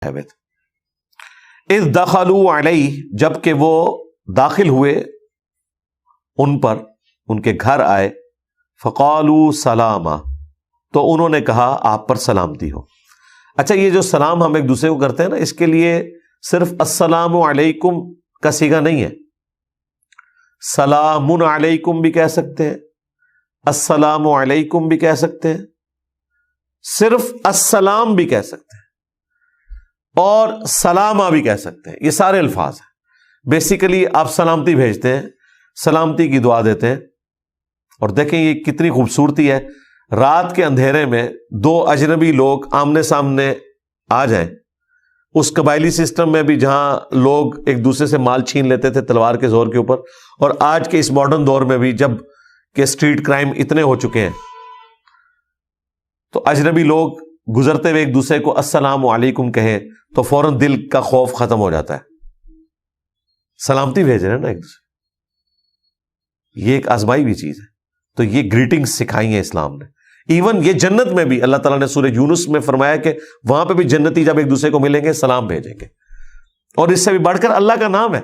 اذ دخلوا علیہ، جب کہ وہ داخل ہوئے ان پر، ان کے گھر آئے، فقالوا سلاما، تو انہوں نے کہا آپ پر سلامتی ہو۔ اچھا، یہ جو سلام ہم ایک دوسرے کو کرتے ہیں نا، اس کے لیے صرف السلام علیکم کا صیغہ نہیں ہے، سلام علیکم بھی کہہ سکتے ہیں، السلام علیکم بھی کہہ سکتے ہیں، صرف السلام بھی کہہ سکتے ہیں، اور سلامہ بھی کہہ سکتے ہیں۔ یہ سارے الفاظ ہیں۔ بیسیکلی آپ سلامتی بھیجتے ہیں، سلامتی کی دعا دیتے ہیں۔ اور دیکھیں یہ کتنی خوبصورتی ہے، رات کے اندھیرے میں دو اجنبی لوگ آمنے سامنے آ جائیں، اس قبائلی سسٹم میں بھی جہاں لوگ ایک دوسرے سے مال چھین لیتے تھے تلوار کے زور کے اوپر، اور آج کے اس ماڈرن دور میں بھی جب کہ اسٹریٹ کرائم اتنے ہو چکے ہیں، تو اجنبی لوگ گزرتے ہوئے ایک دوسرے کو السلام علیکم کہیں تو فوراً دل کا خوف ختم ہو جاتا ہے۔ سلامتی بھیج رہے ہیں نا ایک دوسرے، یہ ایک آزمائی بھی چیز ہے۔ تو یہ گریٹنگز سکھائی ہیں اسلام نے۔ ایون یہ جنت میں بھی اللہ تعالیٰ نے سورہ یونس میں فرمایا کہ وہاں پہ بھی جنتی جب ایک دوسرے کو ملیں گے سلام بھیجیں گے۔ اور اس سے بھی بڑھ کر اللہ کا نام ہے،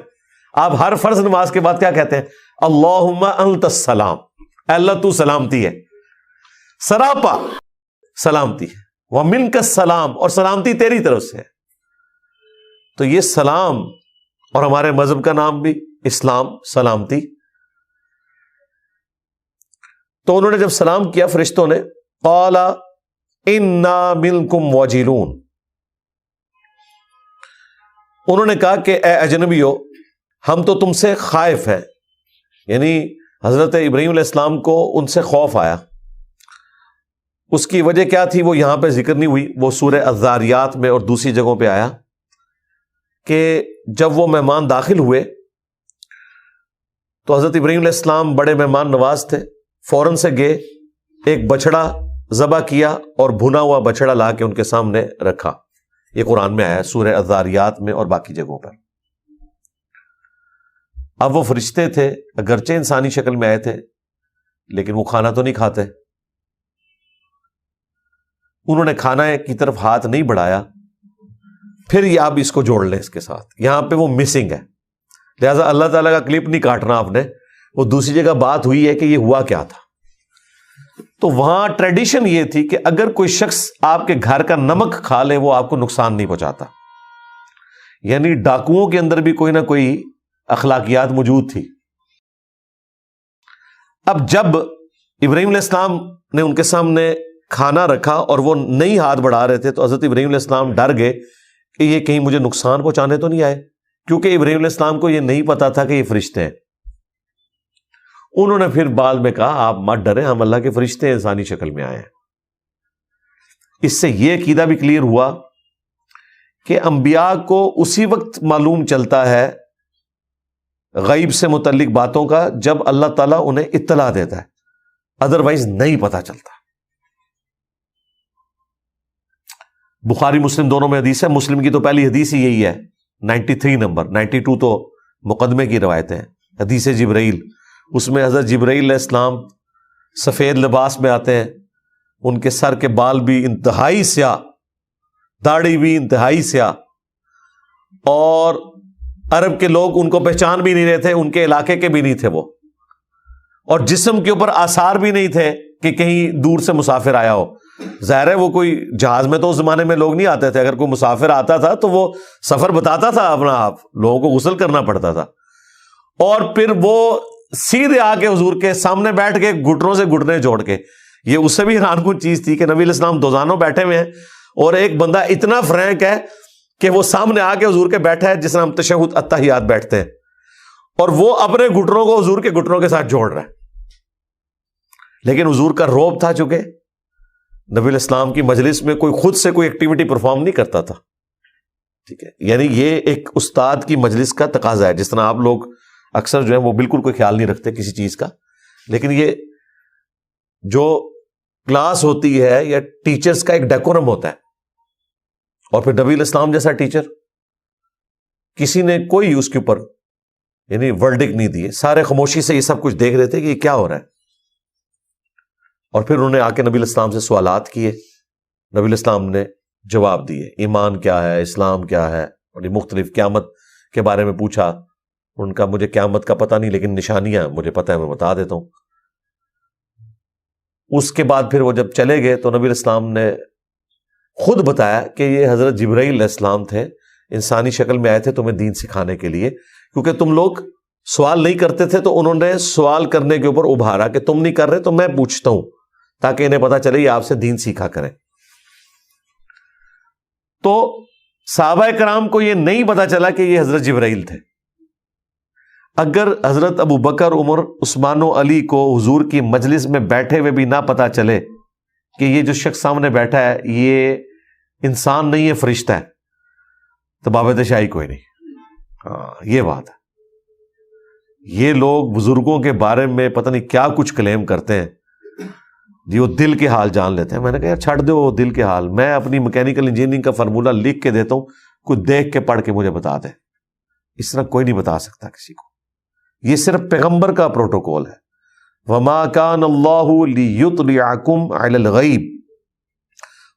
آپ ہر فرض نماز کے بعد کیا کہتے ہیں؟ اللہم انت السلام، اللہ تو سلامتی ہے، سراپا سلامتی ہے، ومنک السلام، اور سلامتی تیری طرف سے ہے۔ تو یہ سلام، اور ہمارے مذہب کا نام بھی اسلام، سلامتی۔ تو انہوں نے جب سلام کیا فرشتوں نے، قال انا منکم وجلون، انہوں نے کہا کہ اے اجنبیو، ہم تو تم سے خائف ہیں، یعنی حضرت ابراہیم علیہ السلام کو ان سے خوف آیا۔ اس کی وجہ کیا تھی وہ یہاں پہ ذکر نہیں ہوئی، وہ سورہ الذاریات میں اور دوسری جگہوں پہ آیا کہ جب وہ مہمان داخل ہوئے تو حضرت ابراہیم علیہ السلام بڑے مہمان نواز تھے، فوراً سے گئے، ایک بچڑا ذبح کیا اور بھنا ہوا بچڑا لا کے ان کے سامنے رکھا۔ یہ قرآن میں آیا سورہ الذاریات میں اور باقی جگہوں پر۔ اب وہ فرشتے تھے، اگرچہ انسانی شکل میں آئے تھے لیکن وہ کھانا تو نہیں کھاتے، انہوں نے کھانا کی طرف ہاتھ نہیں بڑھایا۔ پھر یہ آپ اس کو جوڑ لیں اس کے ساتھ، یہاں پہ وہ مسنگ ہے، لہٰذا اللہ تعالیٰ کا کلپ نہیں کاٹنا آپ نے، وہ دوسری جگہ بات ہوئی ہے کہ یہ ہوا کیا تھا۔ تو وہاں ٹریڈیشن یہ تھی کہ اگر کوئی شخص آپ کے گھر کا نمک کھا لے وہ آپ کو نقصان نہیں پہنچاتا، یعنی ڈاکوؤں کے اندر بھی کوئی نہ کوئی اخلاقیات موجود تھی۔ اب جب ابراہیم علیہ السلام نے ان کے سامنے کھانا رکھا اور وہ نہیں ہاتھ بڑھا رہے تھے تو حضرت ابراہیم علیہ السلام ڈر گئے کہ یہ کہیں مجھے نقصان پہنچانے تو نہیں آئے، کیونکہ ابراہیم علیہ السلام کو یہ نہیں پتا تھا کہ یہ فرشتے ہیں۔ انہوں نے پھر بعد میں کہا آپ مت ڈریں، ہم اللہ کے فرشتے ہیں، انسانی شکل میں آئے ہیں۔ اس سے یہ عقیدہ بھی کلیئر ہوا کہ انبیاء کو اسی وقت معلوم چلتا ہے غیب سے متعلق باتوں کا جب اللہ تعالیٰ انہیں اطلاع دیتا ہے، ادروائز نہیں پتا چلتا۔ بخاری مسلم دونوں میں حدیث ہے، مسلم کی تو پہلی حدیث ہی یہی ہے، 93 نمبر، 92 تو مقدمے کی روایتیں ہیں، حدیث جبرائیل۔ اس میں حضرت جبرائیل علیہ السلام سفید لباس میں آتے ہیں، ان کے سر کے بال بھی انتہائی سیاہ، داڑھی بھی انتہائی سیاہ، اور عرب کے لوگ ان کو پہچان بھی نہیں رہے تھے، ان کے علاقے کے بھی نہیں تھے وہ، اور جسم کے اوپر آثار بھی نہیں تھے کہ کہیں دور سے مسافر آیا ہو۔ ظاہر ہے وہ کوئی جہاز میں تو اس زمانے میں لوگ نہیں آتے تھے، اگر کوئی مسافر آتا تھا تو وہ سفر بتاتا تھا اپنا، آپ لوگوں کو غسل کرنا پڑتا تھا، اور پھر وہ سیدھے آ کے حضور کے سامنے بیٹھ کے گھٹنوں سے گھٹنے جوڑ کے، یہ اس سے بھی حیران کن چیز تھی کہ نبی علیہ السلام دوزانوں بیٹھے ہوئے ہیں اور ایک بندہ اتنا فرینک ہے کہ وہ سامنے آ کے حضور کے بیٹھا ہے جس طرح ہم تشہد التحیات بیٹھتے ہیں، اور وہ اپنے گھٹنوں کو حضور کے گھٹنوں کے ساتھ جوڑ رہا ہے۔ لیکن حضور کا روب تھا، چونکہ نبی علیہ السلام کی مجلس میں کوئی خود سے کوئی ایکٹیویٹی پرفارم نہیں کرتا تھا، ٹھیک ہے، یعنی یہ ایک استاد کی مجلس کا تقاضا ہے، جس طرح آپ لوگ اکثر جو ہے وہ بالکل کوئی خیال نہیں رکھتے کسی چیز کا، لیکن یہ جو کلاس ہوتی ہے یا ٹیچرز کا ایک ڈیکورم ہوتا ہے، اور پھر نبی علیہ السلام جیسا ٹیچر کسی نے کوئی اس کے اوپر یعنی ورڈکٹ نہیں دیے، سارے خاموشی سے یہ سب کچھ دیکھ رہے تھے کہ یہ کیا ہو رہا ہے، اور پھر انہوں نے آ کے نبی علیہ السلام سے سوالات کیے، نبی علیہ السلام نے جواب دیے، ایمان کیا ہے، اسلام کیا ہے، اور مختلف قیامت کے بارے میں پوچھا. ان کا مجھے قیامت کا پتہ نہیں لیکن نشانیاں مجھے پتہ ہے، میں بتا دیتا ہوں. اس کے بعد پھر وہ جب چلے گئے تو نبی علیہ السلام نے خود بتایا کہ یہ حضرت جبرائیل علیہ السلام تھے، انسانی شکل میں آئے تھے تمہیں دین سکھانے کے لیے، کیونکہ تم لوگ سوال نہیں کرتے تھے تو انہوں نے سوال کرنے کے اوپر ابھارا کہ تم نہیں کر رہے تو میں پوچھتا ہوں، تاکہ انہیں پتا چلے یہ آپ سے دین سیکھا کریں. تو صحابہ کرام کو یہ نہیں پتا چلا کہ یہ حضرت جبرائیل تھے. اگر حضرت ابو بکر، عمر، عثمان و علی کو حضور کی مجلس میں بیٹھے ہوئے بھی نہ پتا چلے کہ یہ جو شخص سامنے بیٹھا ہے یہ انسان نہیں ہے، فرشتہ ہے، تو بابت شاہی کوئی نہیں. ہاں یہ بات ہے. یہ لوگ بزرگوں کے بارے میں پتہ نہیں کیا کچھ کلیم کرتے ہیں جی، وہ دل کے حال جان لیتے ہیں. میں نے کہا یار چھڑ دو وہ دل کے حال، میں اپنی میکینیکل انجینئرنگ کا فارمولہ لکھ کے دیتا ہوں، کوئی دیکھ کے پڑھ کے مجھے بتا دے. اس طرح کوئی نہیں بتا سکتا کسی کو. یہ صرف پیغمبر کا پروٹوکول ہے. وما کان اللہ لیطلعکم علی الغیب،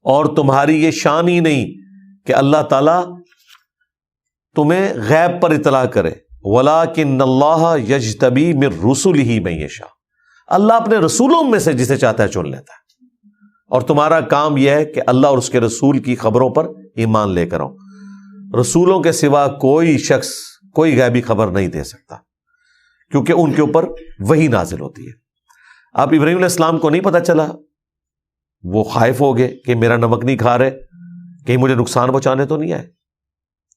اور تمہاری یہ شان ہی نہیں کہ اللہ تعالیٰ تمہیں غیب پر اطلاع کرے. ولکن اللہ یجتبی من رسلہ من یشاء، اللہ اپنے رسولوں میں سے جسے چاہتا ہے چن لیتا ہے. اور تمہارا کام یہ ہے کہ اللہ اور اس کے رسول کی خبروں پر ایمان لے کر آؤ. رسولوں کے سوا کوئی شخص کوئی غیبی خبر نہیں دے سکتا، کیونکہ ان کے اوپر وحی نازل ہوتی ہے. اب ابراہیم علیہ السلام کو نہیں پتا چلا، وہ خائف ہو گئے کہ میرا نمک نہیں کھا رہے، کہیں مجھے نقصان پہنچانے تو نہیں آئے.